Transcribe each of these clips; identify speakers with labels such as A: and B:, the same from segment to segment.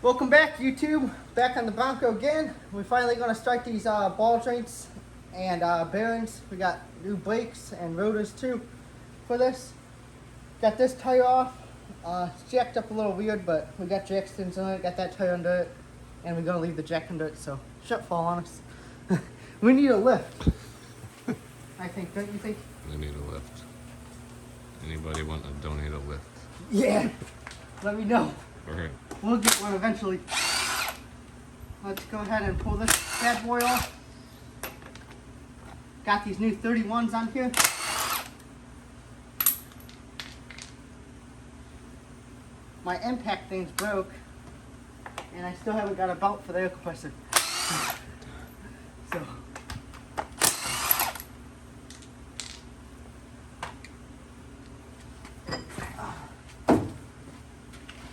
A: Welcome back, YouTube. Back on the Bronco again. We're finally going to start these ball joints and bearings. We got new brakes and rotors too for this. Got this tire off. It's jacked up a little weird, but we got jack stands on it. Got that tire under it, and we're going to leave the jack under it, so shouldn't fall on us. We need a lift. I think, don't you think?
B: We need a lift. Anybody want to donate a lift?
A: Yeah. Let me know.
B: Alright.
A: We'll get one eventually. Let's go ahead and pull this bad boy off. Got these new 31s on here. My impact thing's broke, and I still haven't got a belt for the air compressor.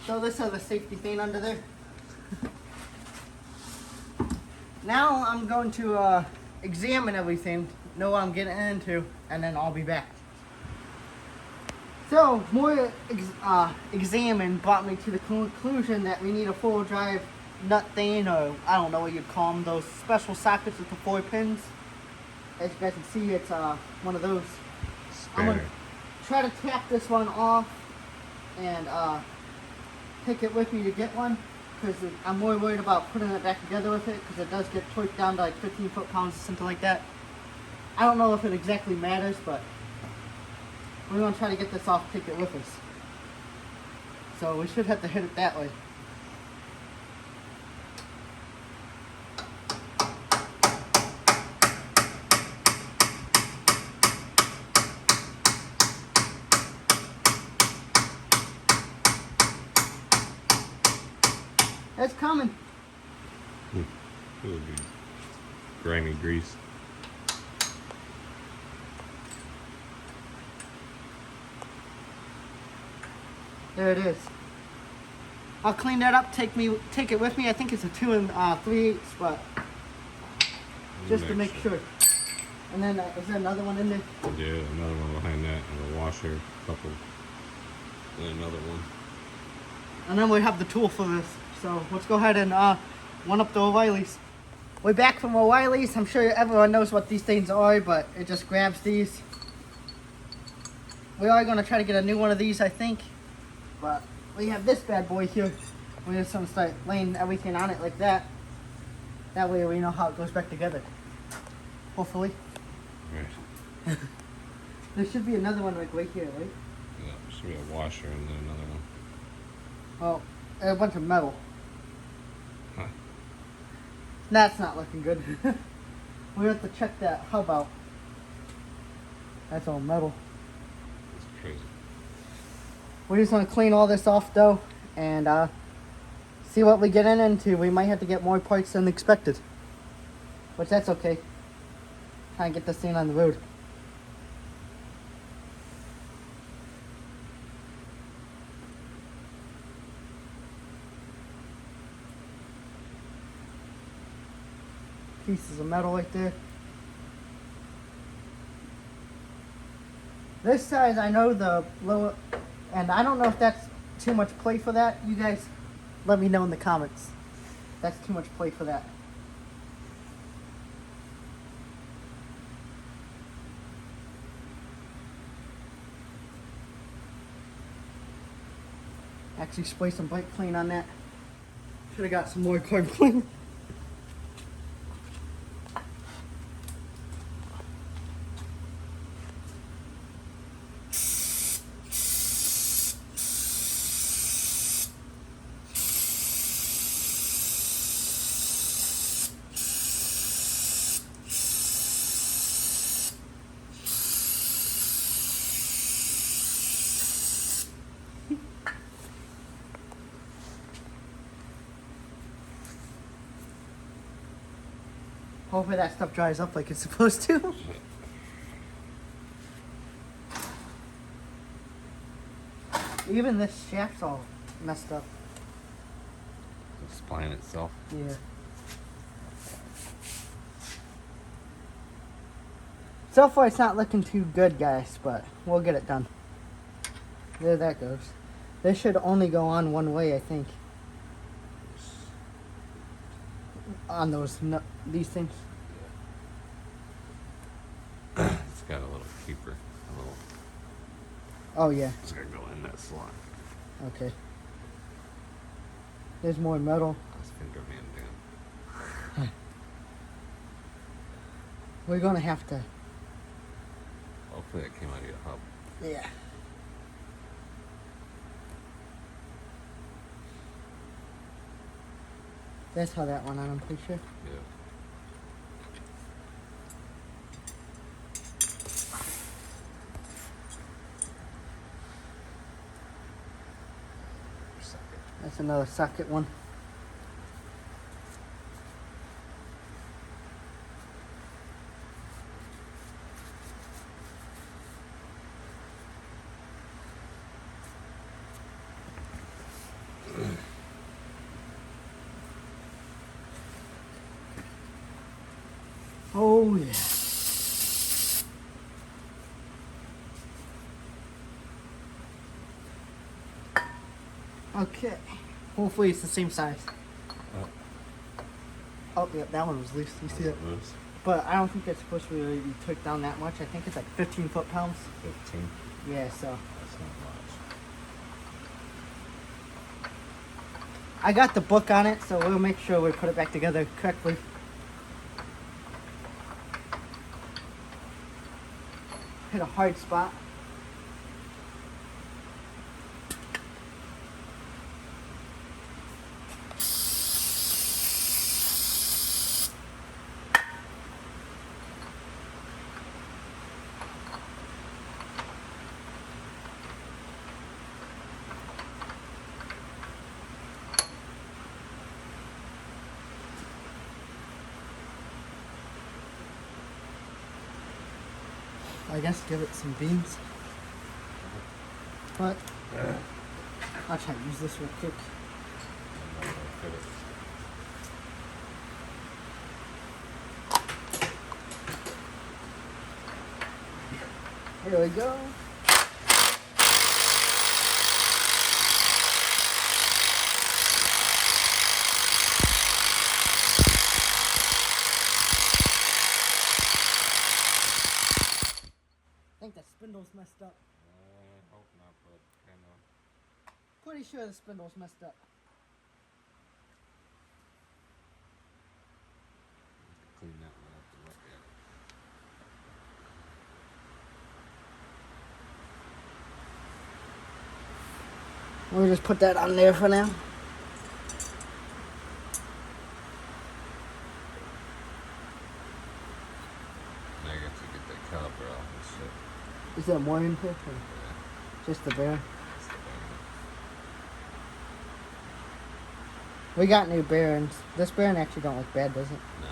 A: So this has a safety thing under there. Now I'm going to examine everything, know what I'm getting into, and then I'll be back. So more examine brought me to the conclusion that we need a 4-wheel drive nut thing, or I don't know what you'd call them, those special sockets with the 4 pins. As you guys can see, it's one of those. I'm going to try to tap this one off and take it with me to get one, because I'm more worried about putting it back together with it, because it does get torqued down to like 15 foot-pounds or something like that. I don't know if it exactly matters, but we're going to try to get this off, take it with us. So we should have to hit it that way. It's coming.
B: It would be grimy grease.
A: There it is. I'll clean that up, take it with me. I think it's a 2 3/8, but just to make sure. And then is there another one in there?
B: Yeah, another one behind that, and a washer, a couple, and another one.
A: And then we have the tool for this. So let's go ahead and one up the O'Reilly's. We're back from O'Reilly's. I'm sure everyone knows what these things are, but it just grabs these. We are going to try to get a new one of these, I think. But we have this bad boy here. We're just going to start laying everything on it like that. That way we know how it goes back together. Hopefully.
B: Right.
A: There should be another one like right here, right?
B: Yeah, there should be a washer and then another one.
A: Well, a bunch of metal.
B: Huh.
A: That's not looking good. We have to check that hub out. That's all metal.
B: That's crazy.
A: We just want to clean all this off though, and see what we get into. We might have to get more parts than expected, which that's okay. Try and get this thing on the road. Pieces of metal right there. This size, I know the lower, and I don't know if that's too much play for that. You guys let me know in the comments. That's too much play for that. Actually spray some brake clean on that. Should have got some more card clean. Hopefully that stuff dries up like it's supposed to. Even this shaft's all messed up.
B: The spline itself.
A: Yeah. So far it's not looking too good, guys, but we'll get it done. There that goes. This should only go on one way, I think. On these things.
B: It's got a little keeper. A little.
A: Oh yeah.
B: It's gotta go in that slot.
A: Okay. There's more metal.
B: Let's finger man down.
A: We're gonna have to.
B: Hopefully that came out of your hub.
A: Yeah. That's how that went on, I'm pretty sure.
B: Yeah. Socket.
A: That's another socket one. Oh yeah. Okay. Hopefully it's the same size. Oh yeah, that one was loose. You see it?
B: Loose.
A: But I don't think it's supposed to really be took down that much. I think it's like 15 foot-pounds.
B: 15.
A: Yeah, so
B: That's not much.
A: I got the book on it, so we'll make sure we put it back together correctly. Hit a hard spot. I guess give it some beans. But I'll try to use this real quick. Here we go. I think the spindle's messed up.
B: I hope not, but kind of.
A: Pretty sure the spindle's messed up.
B: Clean that one up and look at it.
A: We'll just put that on there for now.
B: Now you have to get that caliper off and shit.
A: Is there more in here? Or
B: Yeah,
A: just the bearing?
B: that's the bottom.
A: We got new bearings. This bearing actually don't look bad, does it?
B: No.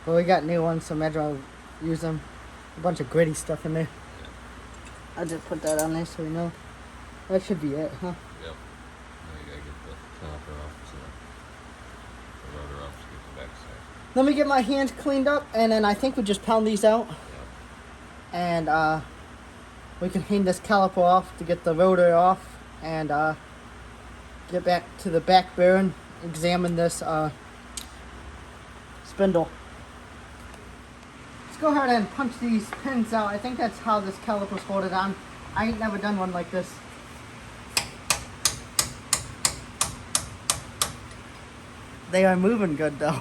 A: But we got new ones, so imagine I'll use them. A bunch of gritty stuff in there.
B: Yeah.
A: I'll just put that on there so we know. That should be it, huh?
B: Yep. Now you gotta get the caliper off, so the rotor off to get the backside.
A: Let me get my hands cleaned up, and then I think we just pound these out.
B: Yep.
A: And we can hang this caliper off to get the rotor off, and get back to the back bearing, examine this spindle. Let's go ahead and punch these pins out. I think that's how this caliper's holded on. I ain't never done one like this. They are moving good though.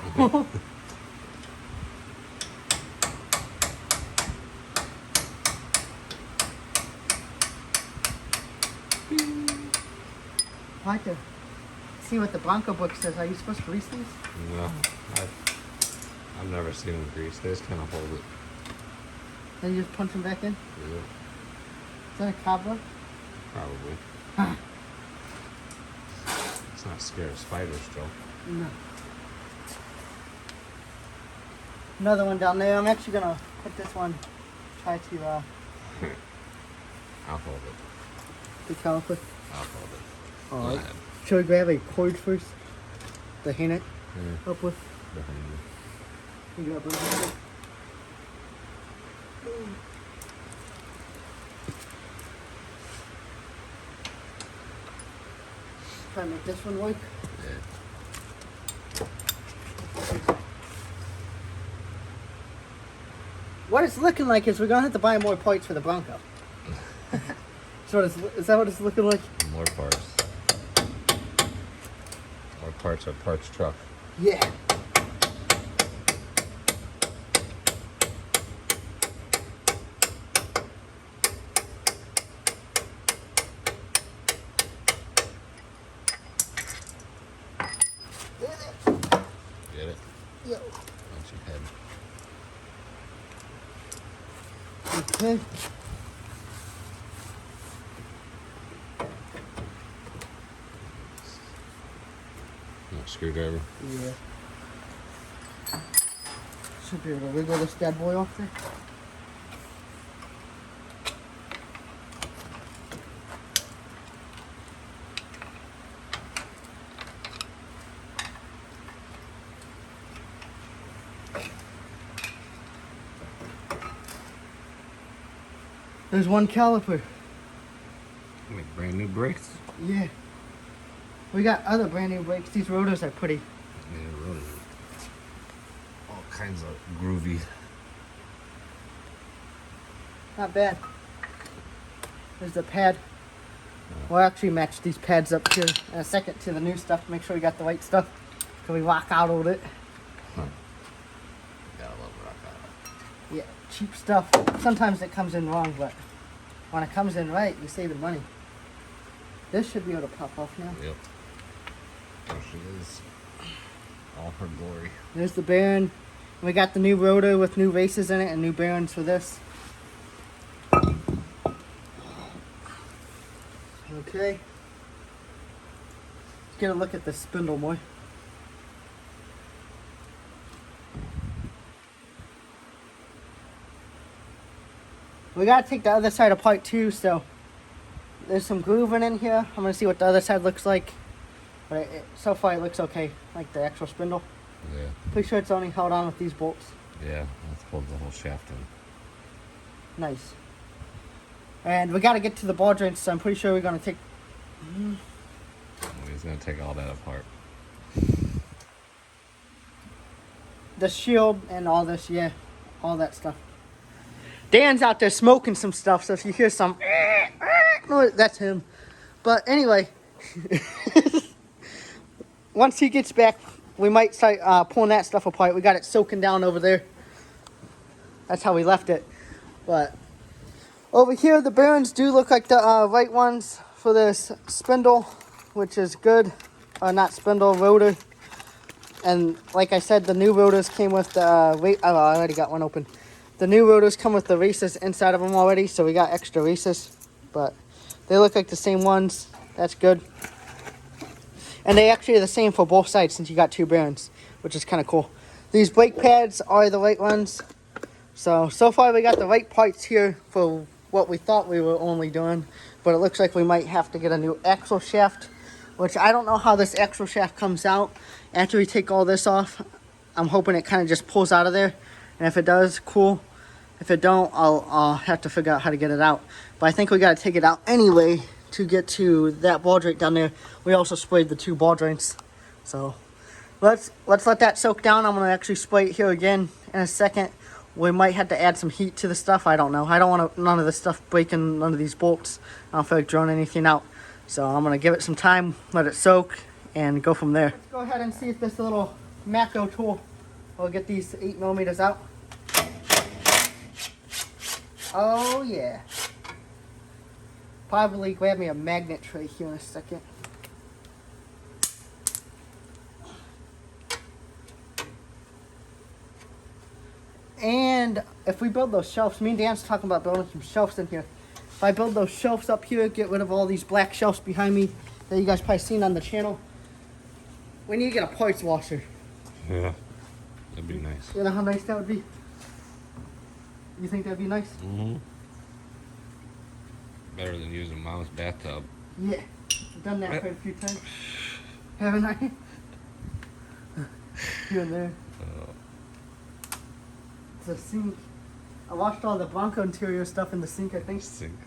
A: I like to see what the Bronco book says. Are you supposed to grease these?
B: No, I've never seen them greased. They just kind of hold it.
A: Then you just punch them back in?
B: Yeah,
A: Is that a cobbler?
B: probably. It's not scared of spiders, Joe.
A: No. Another one down there. I'm actually gonna put this one. Try to
B: I'll hold it.
A: the caliper.
B: I'll hold it. Go
A: Alright.
B: ahead.
A: Should we grab a cord first? To hang it
B: Yeah,
A: up with.
B: behind you.
A: You grab one. Try to make this one work.
B: Yeah.
A: what it's looking like is we're gonna have to buy more parts for the Bronco. So is that what it's looking like?
B: More parts. More parts of parts truck.
A: Yeah.
B: Get it?
A: Yep.
B: That's your head.
A: Okay.
B: Screwdriver.
A: Yeah. Should be able to wiggle this bad boy off there. There's one caliper.
B: Make brand new brakes.
A: Yeah. We got other brand new brakes. These rotors are pretty.
B: Yeah, really. All kinds of groovy.
A: Not bad. There's the pad. We'll actually match these pads up here in a second to the new stuff to make sure we got the right stuff. So we rock out with it.
B: Gotta love rock out.
A: Yeah, cheap stuff. Sometimes it comes in wrong, but when it comes in right, you save the money. This should be able to pop off now.
B: Yep. There she is. All her glory.
A: There's the bearing. We got the new rotor with new races in it and new bearings for this. Okay. Let's get a look at this spindle, boy. We gotta take the other side apart too, so there's some grooving in here. I'm gonna see what the other side looks like. But so far it looks okay, like the actual spindle.
B: Yeah.
A: Pretty sure it's only held on with these bolts.
B: Yeah, let's hold the whole shaft in.
A: Nice. And we gotta get to the ball joints, so I'm pretty sure we're gonna take...
B: He's gonna take all that apart.
A: the shield and all this, yeah. All that stuff. Dan's out there smoking some stuff, so if you hear some... no, that's him. But anyway... once he gets back, we might start pulling that stuff apart. We got it soaking down over there. That's how we left it. But over here, the bearings do look like the right ones for this spindle, which is good. Not spindle, rotor. And like I said, the new rotors came with the... I already got one open. The new rotors come with the races inside of them already, so we got extra races. But they look like the same ones. That's good. And they actually are the same for both sides since you got two bearings, which is kind of cool. These brake pads are the right ones. So far we got the right parts here for what we thought we were only doing. But it looks like we might have to get a new axle shaft, which I don't know how this axle shaft comes out after we take all this off. I'm hoping it kind of just pulls out of there. And if it does, cool. If it don't, I'll have to figure out how to get it out. But I think we got to take it out anyway to get to that ball joint down there. We also sprayed the two ball joints. So let's let that soak down. I'm going to actually spray it here again in a second. We might have to add some heat to the stuff. I don't know. I don't want none of this stuff breaking, none of these bolts. I don't feel like drawing anything out. So I'm going to give it some time, let it soak, and go from there. Let's go ahead and see if this little macro tool will get these 8mm out. Oh yeah. Probably grab me a magnet tray here in a second. And if we build those shelves, me and Dan's talking about building some shelves in here. If I build those shelves up here, get rid of all these black shelves behind me that you guys probably seen on the channel, we need to get a parts washer.
B: Yeah, that'd be nice.
A: You know how nice that would be? You think that'd be nice?
B: Mm-hmm. Better than using mom's bathtub.
A: Yeah, I've done that quite a few times. Haven't I? Here and there. It's a sink. I washed all the Bronco interior stuff in the sink, I think.
B: Sink.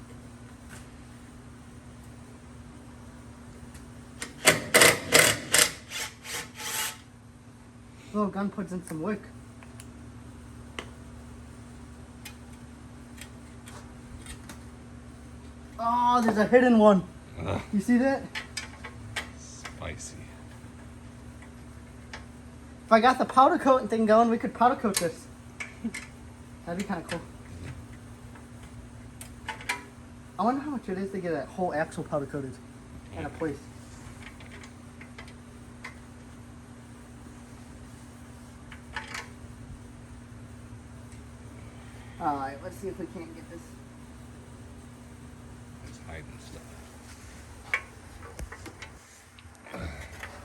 A: Little gun puts in some work. Oh, there's a hidden one.
B: Ugh,
A: You see that?
B: spicy.
A: If I got the powder coating thing going, we could powder coat this. That'd be kind of cool. I wonder how much it is to get a whole axle powder coated in a place. Alright, let's see if we can't get this.
B: It's hiding stuff.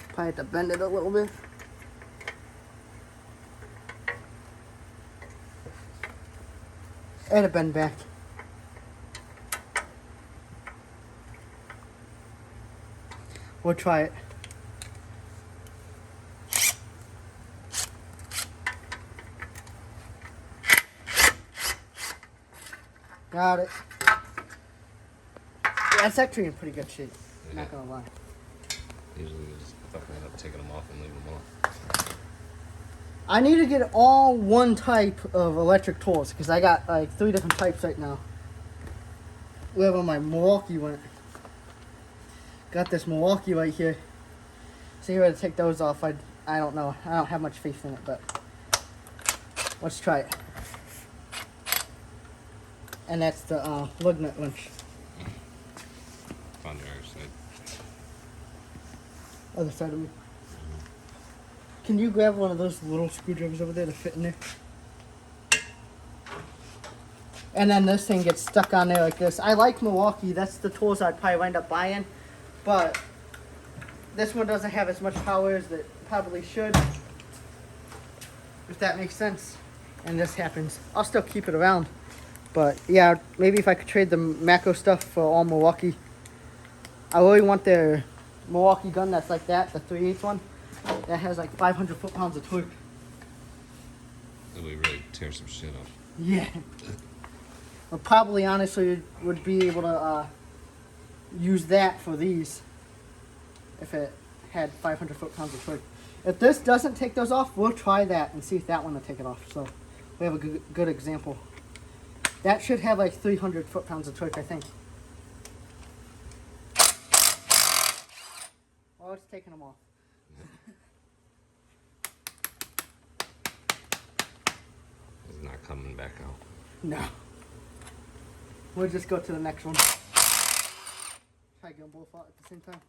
A: Probably have to bend it a little bit. And a bend back. We'll try it. Got it. Yeah, it's actually in pretty good shape.
B: Yeah.
A: Not gonna lie.
B: Usually we just fucking end up taking them off and leaving them on.
A: I need to get all one type of electric tools because I got like 3 different types right now. Wherever my Milwaukee went. Got this Milwaukee right here. See where to take those off. I don't know. I don't have much faith in it, but let's try it. And that's the lug nut wrench.
B: On the other side.
A: Other side of me. Can you grab one of those little screwdrivers over there to fit in there? And then this thing gets stuck on there like this. I like Milwaukee. That's the tools I'd probably wind up buying. But this one doesn't have as much power as it probably should. If that makes sense. And this happens. I'll still keep it around. But yeah, maybe if I could trade the Mako stuff for all Milwaukee. I really want their Milwaukee gun that's like that, the 3/8 one. That has like 500 foot-pounds of torque.
B: That we really tear some shit up.
A: Yeah. Well, probably, honestly, would be able to use that for these if it had 500 foot-pounds of torque. If this doesn't take those off, we'll try that and see if that one will take it off. So we have a good example. That should have like 300 foot-pounds of torque, I think. Well, it's taking them off.
B: It's not coming back out.
A: No. We'll just go to the next one. Try to get them both out at the same time.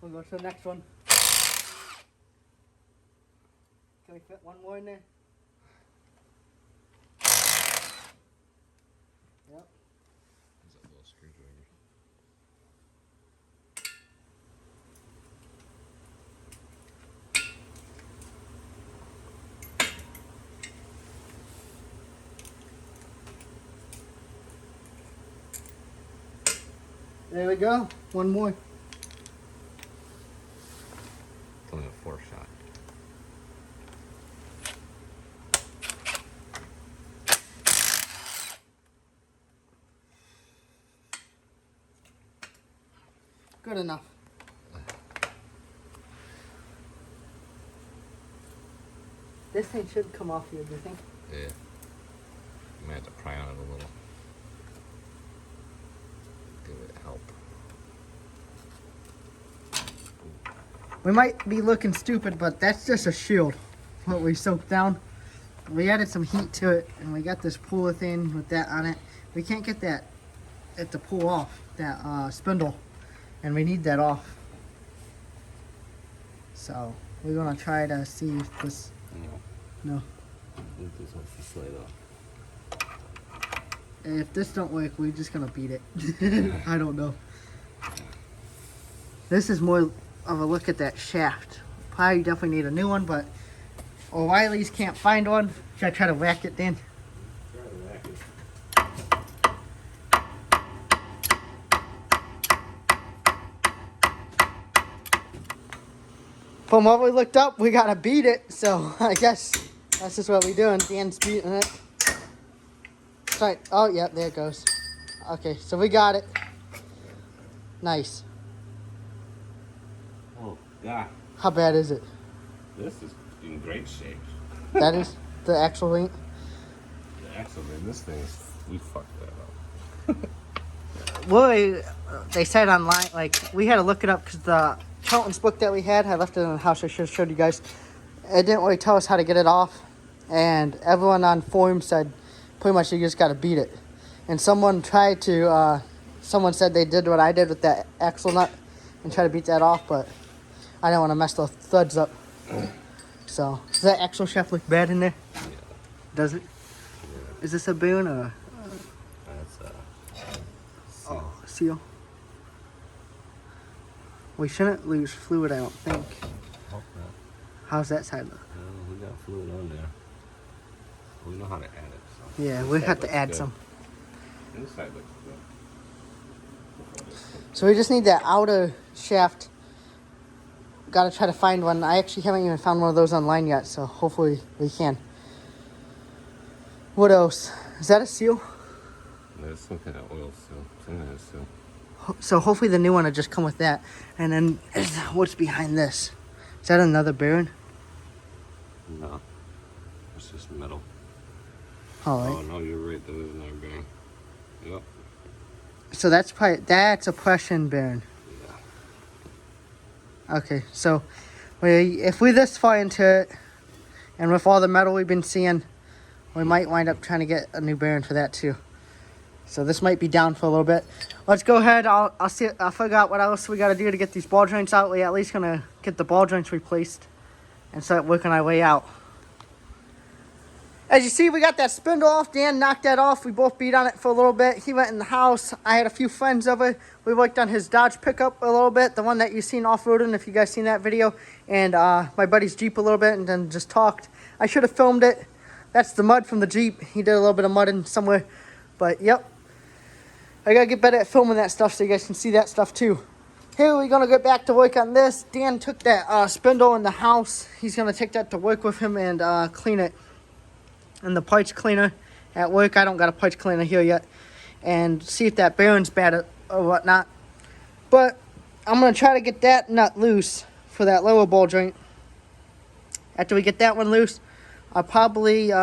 A: We'll go to the next one. Can we fit one more in there? Yep.
B: There's that little screwdriver.
A: There we go. One more.
B: It's only a 4-shot.
A: Good enough. This thing should come off here, do you think?
B: Yeah. You might have to pry on it a little. Give it help.
A: We might be looking stupid, but that's just a shield. What we soaked down. We added some heat to it, and we got this puller thing with that on it. We can't get that it to pull off, that spindle. And we need that off. So we're gonna try to see if this. No.
B: I think this wants to slide off.
A: And if this don't work, we're just gonna beat it. I don't know. This is more of a look at that shaft. Probably definitely need a new one, but O'Reilly's can't find one. Should I try to whack it then?
B: Try to whack it.
A: From what we looked up, we gotta beat it. So I guess that's just what we're doing. Dan's beating it. Right. Oh, yeah, there it goes. Okay, so we got it. Nice.
B: Oh, God.
A: How bad is it?
B: This is in great shape.
A: That is the actual link.
B: The axle, man, this thing is. We fucked that up.
A: Well, they said online, like, we had to look it up because the accountant's book that we had, I left it in the house. I should have showed you guys. It didn't really tell us how to get it off. And everyone on forum said pretty much you just got to beat it. And someone tried to, someone said they did what I did with that axle nut and try to beat that off, but I didn't want to mess the threads up. So, does that axle shaft look bad in there?
B: Yeah.
A: Does it?
B: Yeah.
A: Is this a boon or?
B: That's
A: Oh, seal. We shouldn't lose fluid, I don't think.
B: hope not.
A: How's that side look?
B: We got fluid on there. We know how to add it. So.
A: Yeah,
B: This
A: we
B: side
A: have to
B: looks
A: add
B: good.
A: some.
B: This side looks good.
A: So we just need that outer shaft. Gotta try to find one. I actually haven't even found one of those online yet, so hopefully we can. What else? Is that a seal?
B: There's some kind of oil seal. Some kind of seal.
A: So hopefully the new one will just come with that. And then what's behind this? Is that another bearing?
B: No. It's just metal.
A: All right.
B: Oh, no, you're right. There is another bearing. Yep.
A: So that's a pressure bearing.
B: Yeah.
A: Okay, so if we're this far into it, and with all the metal we've been seeing, we might wind up trying to get a new bearing for that too. So this might be down for a little bit. Let's go ahead. I'll figure out what else we got to do to get these ball joints out. We're at least gonna get the ball joints replaced and start working our way out. As you see, we got that spindle off. Dan knocked that off. We both beat on it for a little bit. He went in the house. I had a few friends over. We worked on his Dodge pickup a little bit, the one that you seen off-roading, if you guys seen that video, and my buddy's Jeep a little bit, and then just talked. I should have filmed it. That's the mud from the Jeep. He did a little bit of mudding somewhere, but yep. I gotta get better at filming that stuff so you guys can see that stuff too. Here we're gonna get back to work on this. Dan took that spindle in the house. He's gonna take that to work with him and clean it. And the parts cleaner at work. I don't got a parts cleaner here yet. And see if that bearing's bad or whatnot. But I'm going to try to get that nut loose for that lower ball joint. After we get that one loose, I'll probably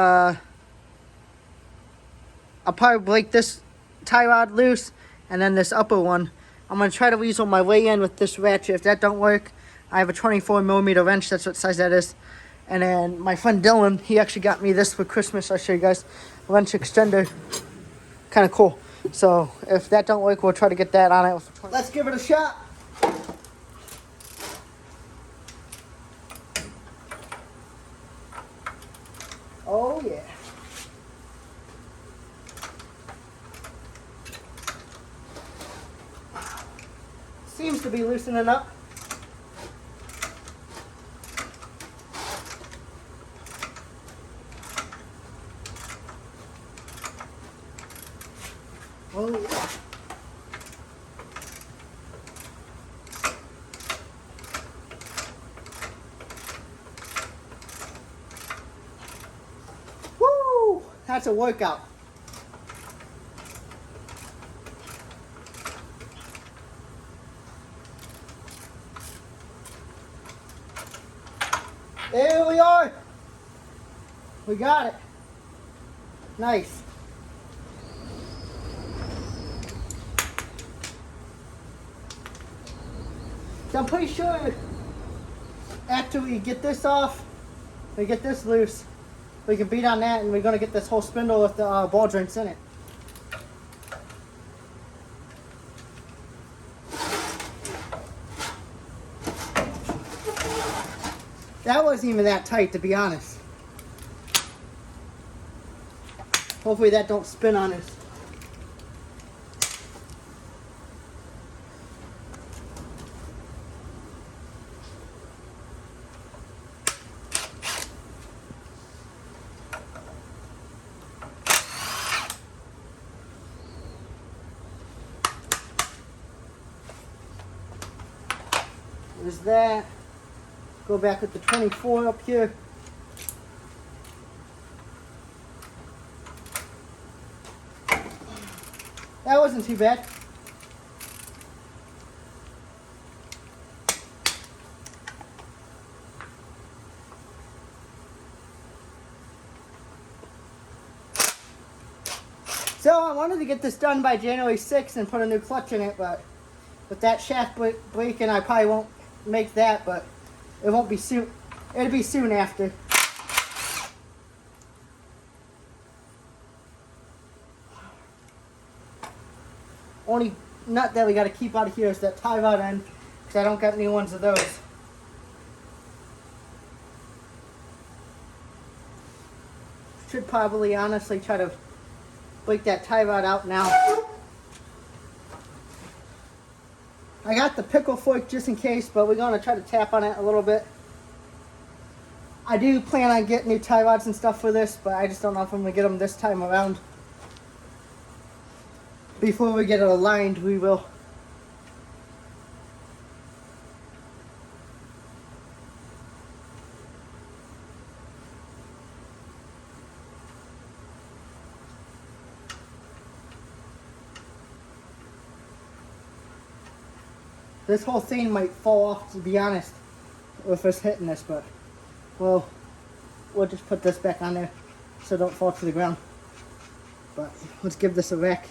A: break this tie rod loose. And then this upper one, I'm going to try to weasel my way in with this ratchet. If that don't work, I have a 24mm wrench. That's what size that is. And then my friend Dylan, he actually got me this for Christmas. I'll show you guys. Wrench extender. Kind of cool. So if that don't work, we'll try to get that on it. Let's give it a shot. Oh yeah. Seems to be loosening up. Oh yeah. Woo! That's a workout. There we are. We got it. Nice. So I'm pretty sure after we get this off, we get this loose, we can beat on that, and we're going to get this whole spindle with the ball joints in it. That wasn't even that tight, to be honest. Hopefully that don't spin on us. There's that. Go back with the 24 up here. That wasn't too bad. So I wanted to get this done by January 6th and put a new clutch in it, but with that shaft breaking, I probably won't make that, but it won't be soon. It'll be soon after. Only nut that we got to keep out of here is that tie rod end, because I don't got any ones of those. Should probably honestly try to break that tie rod out now. I got the pickle fork just in case, but we're going to try to tap on it a little bit. I do plan on getting new tie rods and stuff for this, but I just don't know if I'm going to get them this time around. Before we get it aligned, we will. This whole thing might fall off, to be honest, with us hitting this, but well, we'll just put this back on there so it don't fall to the ground. But let's give this a whack.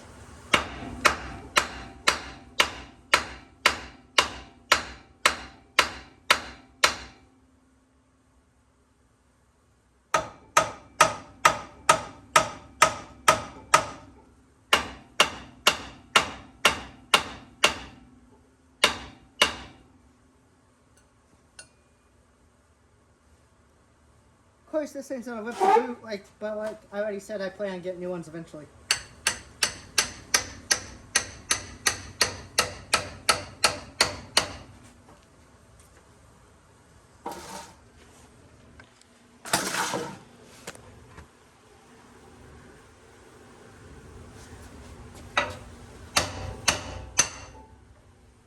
A: Of course, this thing's gonna rip the boot, but like I already said, I plan on getting new ones eventually.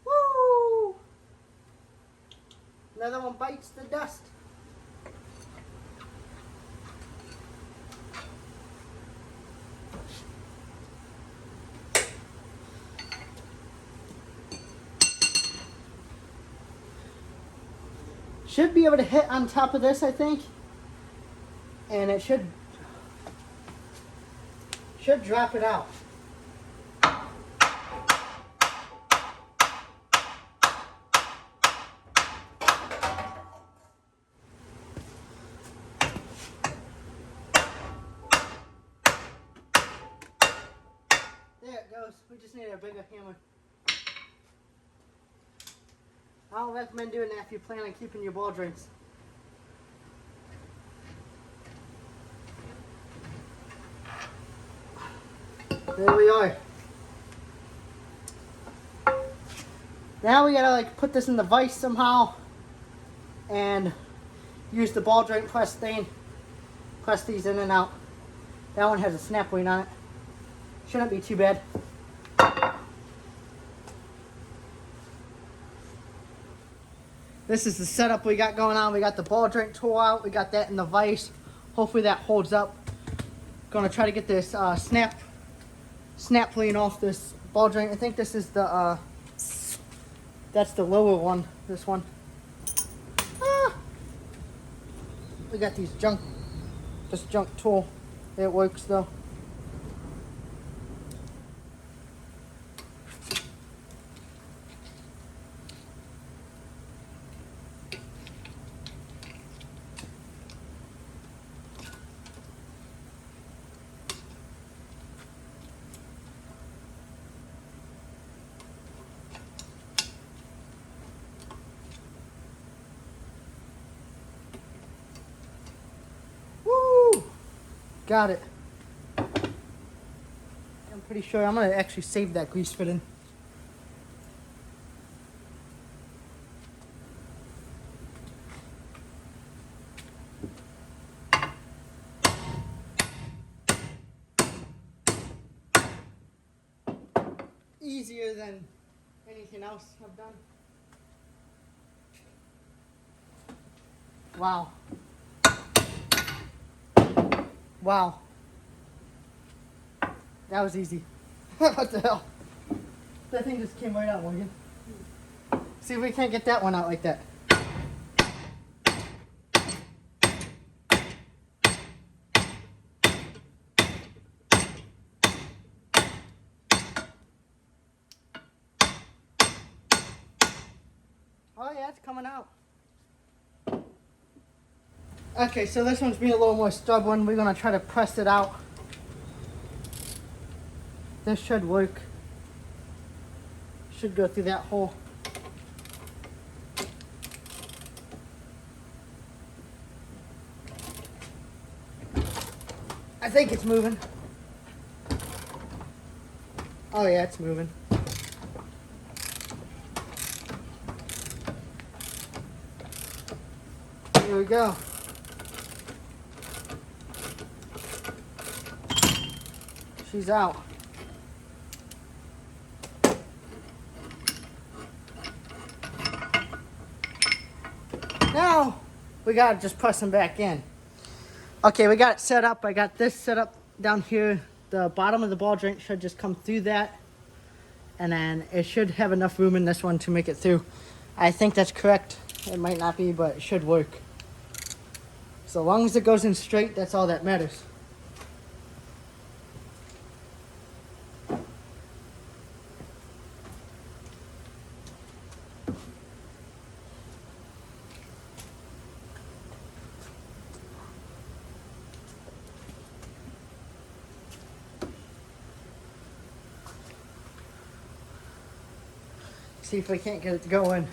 A: Woo! Another one bites the dust. Should be able to hit on top of this, I think, and it should drop it out. There it goes. We just need a bigger hammer. I don't recommend doing that if you plan on keeping your ball joints. There we are. Now we gotta like put this in the vise somehow and use the ball joint press thing. Press these in and out. That one has a snap ring on it. Shouldn't be too bad. This is the setup we got going on. We got the ball joint tool out. We got that in the vise. Hopefully that holds up. Gonna try to get this snap ring off this ball joint. I think this is the that's the lower one. This one. We got this junk tool. It works though. Got it. I'm pretty sure I'm gonna actually save that grease fitting. Easier than anything else I've done. Wow. Wow. That was easy. What the hell? That thing just came right out, Morgan. See if we can't get that one out like that. Yeah, it's coming out. Okay, so this one's being a little more stubborn. We're gonna try to press it out. This should work. Should go through that hole. I think it's moving. Oh yeah, it's moving. Here we go. She's out. Now we gotta just press them back in. Okay, we got it set up. I got this set up down here. The bottom of the ball joint should just come through that. And then it should have enough room in this one to make it through. I think that's correct. It might not be, but it should work. So long as it goes in straight, that's all that matters. See if we can't get it to go in.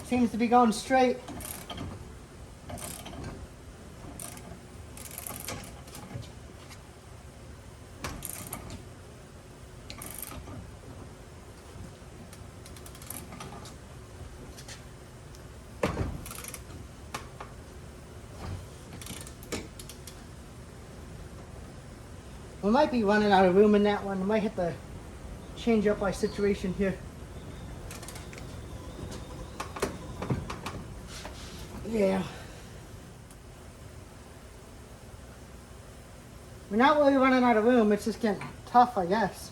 A: Seems to be going straight. We might be running out of room in that one. We might have to change up our situation here. Yeah. We're not really running out of room. It's just getting tough, I guess.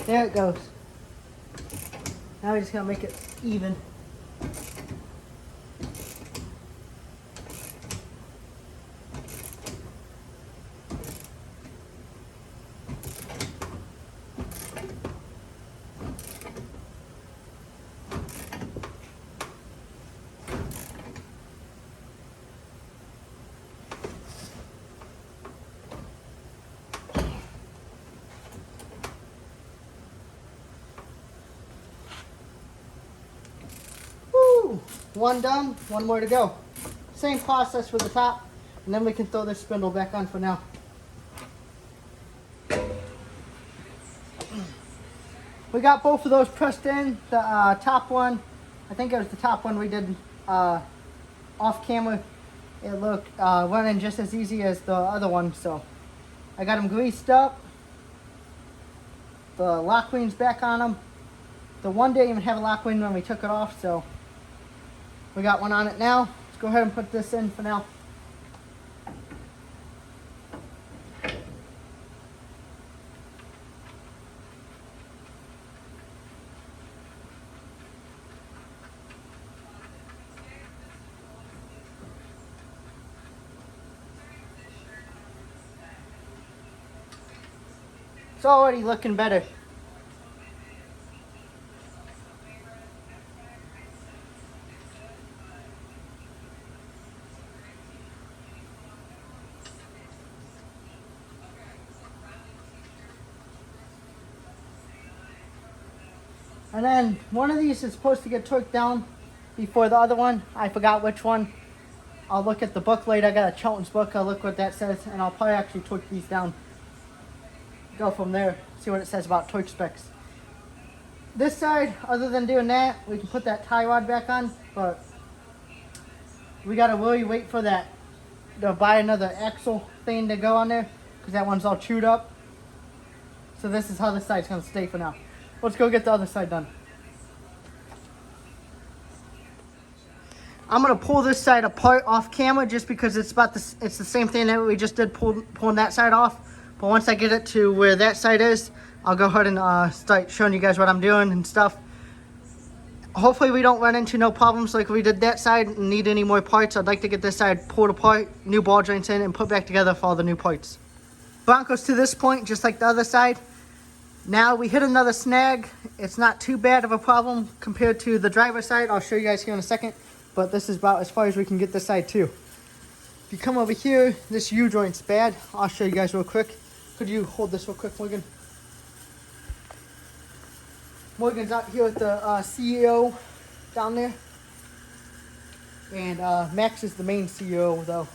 A: There it goes. Now we just gotta make it even. One done, one more to go. Same process for the top, and then we can throw this spindle back on for now. We got both of those pressed in. The top one, I think it was the top one we did off camera. It looked running just as easy as the other one, so I got them greased up. The lock wing's back on them. The one didn't even have a lock wing when we took it off, so we got one on it now. Let's go ahead and put this in for now. It's already looking better. And then one of these is supposed to get torqued down before the other one. I forgot which one. I'll look at the book later. I got a Chelton's book. I'll look what that says, and I'll probably actually torque these down. Go from there, see what it says about torque specs. This side, other than doing that, we can put that tie rod back on, but we gotta really wait for that to buy another axle thing to go on there, because that one's all chewed up. So this is how this side's gonna stay for now. Let's go get the other side done. I'm gonna pull this side apart off camera just because it's the same thing that we just did pulling that side off. But once I get it to where that side is, I'll go ahead and start showing you guys what I'm doing and stuff. Hopefully we don't run into no problems like we did that side and need any more parts. I'd like to get this side pulled apart, new ball joints in, and put back together for all the new parts. Broncos to this point, just like the other side. Now we hit another snag. It's not too bad of a problem compared to the driver's side. I'll show you guys here in a second. But this is about as far as we can get this side too. If you come over here, this U-joint's bad. I'll show you guys real quick. Could you hold this real quick, Morgan? Morgan's out here with the CEO down there. And Max is the main CEO though.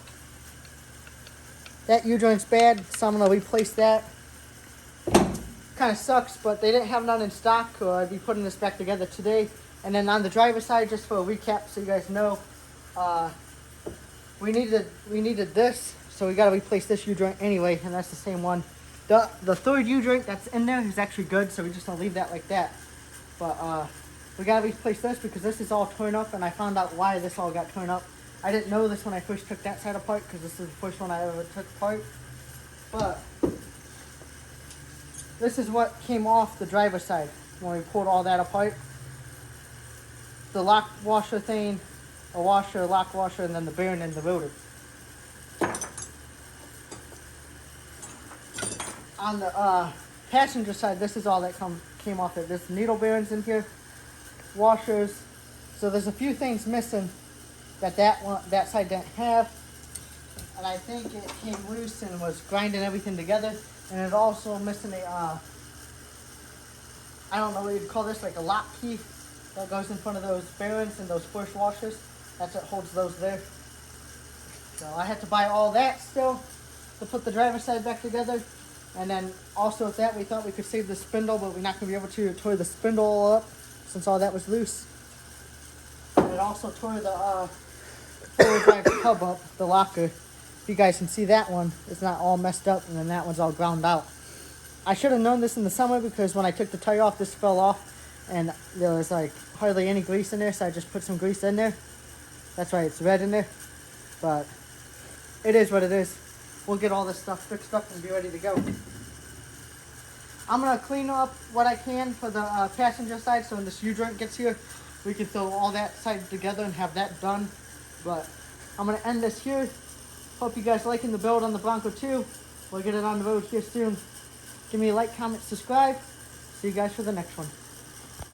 A: That U-joint's bad, so I'm gonna replace that. Kind of sucks, but they didn't have none in stock, or I'd be putting this back together today. And then on the driver's side, just for a recap, so you guys know, we needed this, so we got to replace this U-joint anyway, and that's the same one. The third U-joint that's in there is actually good, so we just gonna leave that like that. But we got to replace this because this is all torn up, and I found out why this all got torn up. I didn't know this when I first took that side apart because this is the first one I ever took apart. But this is what came off the driver's side when we pulled all that apart. The lock washer thing, a washer, lock washer, and then the bearing and the rotor. On the passenger side, this is all that came off it. There's needle bearings in here, washers. So there's a few things missing that side didn't have. And I think it came loose and was grinding everything together. And it's also missing a, I don't know what you'd call this, like a lock key that goes in front of those bearings and those first washers. That's what holds those there. So I had to buy all that still to put the driver's side back together. And then also with that, we thought we could save the spindle, but we're not going to be able to tore the spindle up since all that was loose. And it also tore the forward drive hub up, the locker. If you guys can see that one, it's not all messed up, and then that one's all ground out. I should have known this in the summer because when I took the tire off, this fell off. And there was like hardly any grease in there, so I just put some grease in there. That's why it's red in there. But it is what it is. We'll get all this stuff fixed up and be ready to go. I'm going to clean up what I can for the passenger side, so when this U-joint gets here, we can throw all that side together and have that done. But I'm going to end this here. Hope you guys liking the build on the Bronco 2. We'll get it on the road here soon. Give me a like, comment, subscribe. See you guys for the next one.